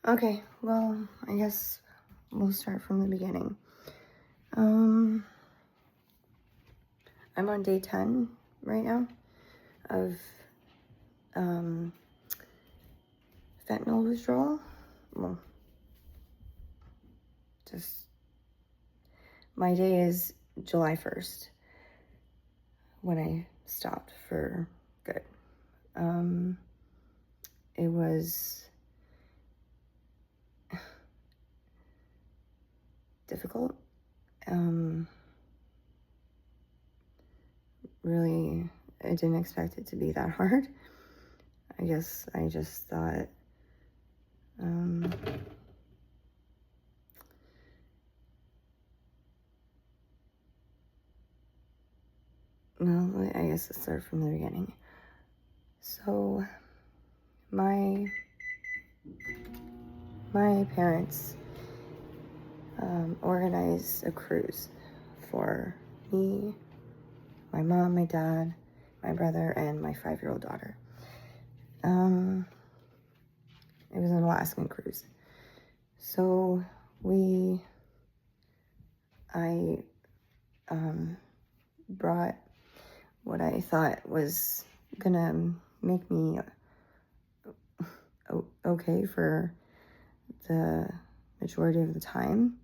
Okay, well, I guess we'll start from the beginning. I'm on day 10 right now of fentanyl withdrawal. Well, just my day is July 1st when I stopped for good. It was difficult. Really, I didn't expect it to be that hard. I guess I just thought, I guess let's start from the beginning. So, my parents organized a cruise for me, my mom, my dad, my brother, and my 5-year-old daughter. It was an Alaskan cruise. So I brought what I thought was gonna make me okay for the majority of the time,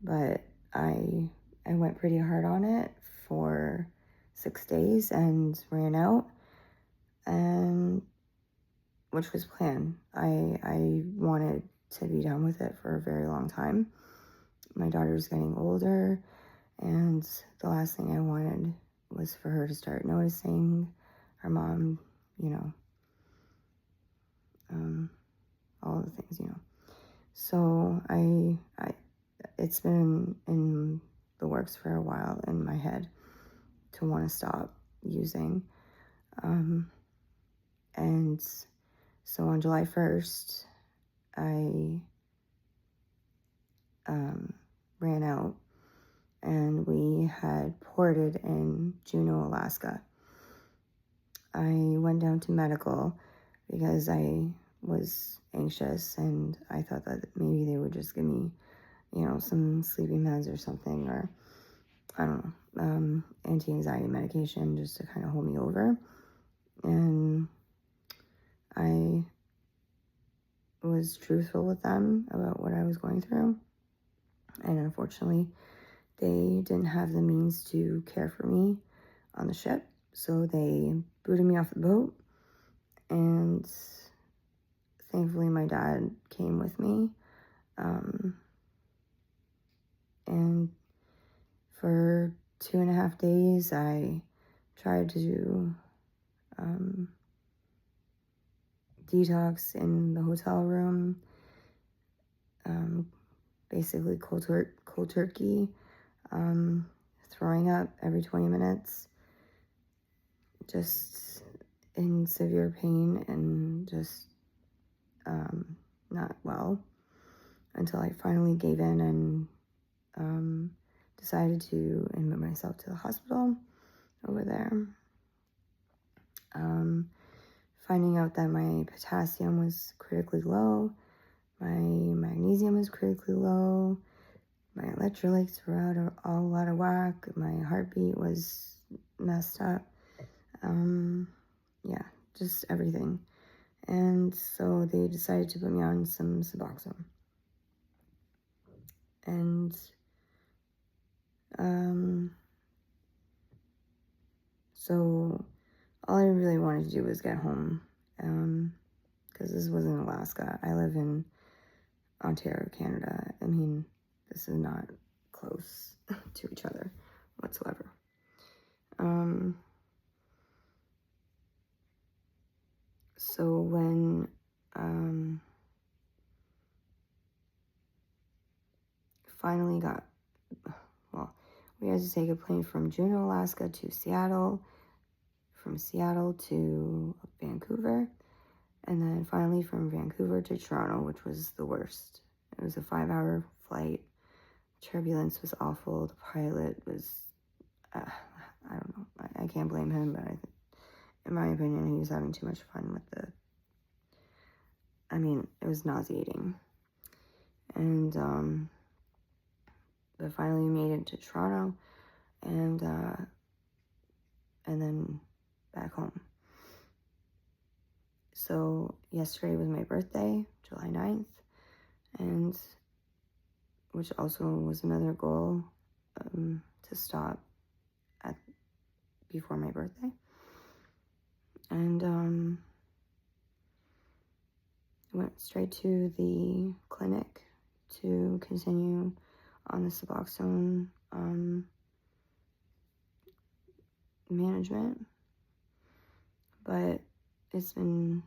but I went pretty hard on it for 6 days and ran out, and which was planned. I wanted to be done with it for a very long time. My daughter's getting older, and the last thing I wanted was for her to start noticing her mom, all the things, So it's been in the works for a while in my head to want to stop using. And so on July 1st, I ran out, and we had ported in Juneau, Alaska. I went down to medical because I was anxious, and I thought that maybe they would just give me, some sleeping meds or something, or I don't know, anti-anxiety medication just to kind of hold me over. And I was truthful with them about what I was going through. And unfortunately, they didn't have the means to care for me on the ship. So they booted me off the boat. And thankfully, my dad came with me. And for 2.5 days, I tried to detox in the hotel room, basically cold turkey, throwing up every 20 minutes, just in severe pain and just not well, until I finally gave in and decided to admit myself to the hospital over there. Finding out that my potassium was critically low, my magnesium was critically low, my electrolytes were all out of whack, my heartbeat was messed up, just everything. And so they decided to put me on some Suboxone. And so all I really wanted to do was get home, because this was in Alaska. I live in Ontario, Canada. I mean, this is not close to each other whatsoever. So when finally we had to take a plane from Juneau, Alaska to Seattle, from Seattle to Vancouver, and then finally from Vancouver to Toronto, which was the worst. It was a 5-hour flight. Turbulence was awful. The pilot was, I don't know, I can't blame him, but I think, in my opinion, he was having too much fun with I mean, it was nauseating. And, but finally made it to Toronto and then back home. So yesterday was my birthday, July 9th, and which also was another goal to stop before my birthday. And went straight to the clinic to continue on the Suboxone management, but it's been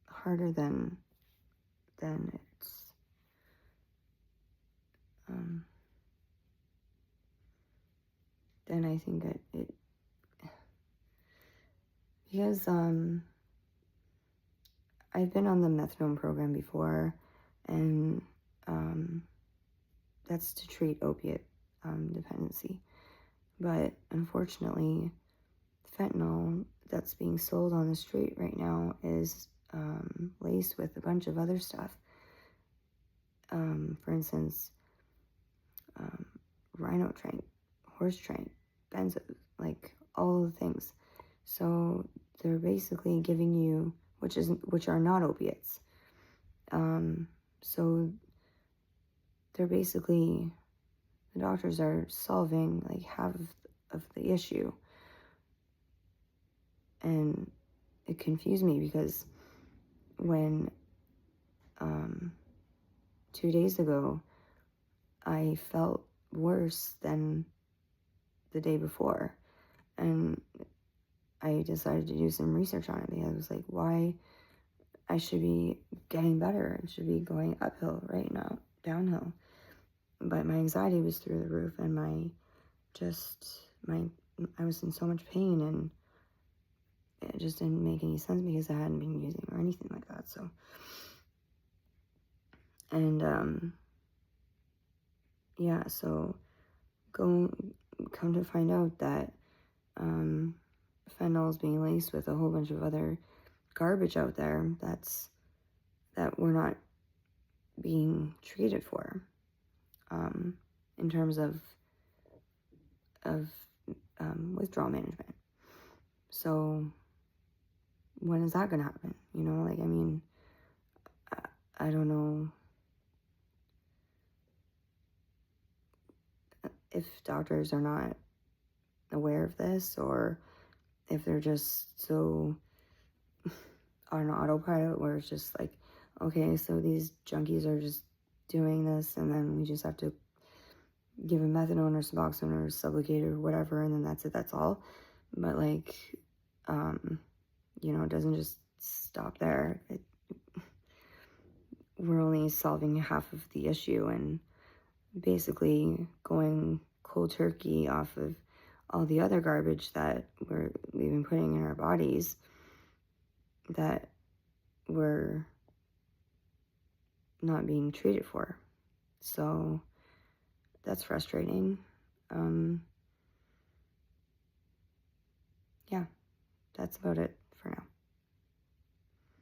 harder than it's than I think it because I've been on the methadone program before, and that's to treat opiate dependency. But unfortunately, fentanyl that's being sold on the street right now is laced with a bunch of other stuff. For instance, rhino trank, horse trank, benzos, like all the things. So they're basically giving you, which are not opiates. So they're basically, the doctors are solving like half of the issue. And it confused me because when 2 days ago I felt worse than the day before, and I decided to do some research on it because I was like, why I should be getting better, it should be going uphill right now, downhill. But my anxiety was through the roof, and I was in so much pain, and it just didn't make any sense because I hadn't been using or anything like that. So, and yeah, so come to find out that fentanyl is being laced with a whole bunch of other garbage out there that we're not being treated for in terms of withdrawal management. So when is that going to happen? You know, like, I mean, I don't know if doctors are not aware of this, or if they're just so on autopilot where it's just like, okay, so these junkies are just doing this, and then we just have to give them methadone or Suboxone or Sublocade or whatever, and then that's it, that's all. But like, you know, it doesn't just stop there. We're only solving half of the issue and basically going cold turkey off of all the other garbage that we've been putting in our bodies that we're not being treated for. So that's frustrating. Yeah, that's about it for now.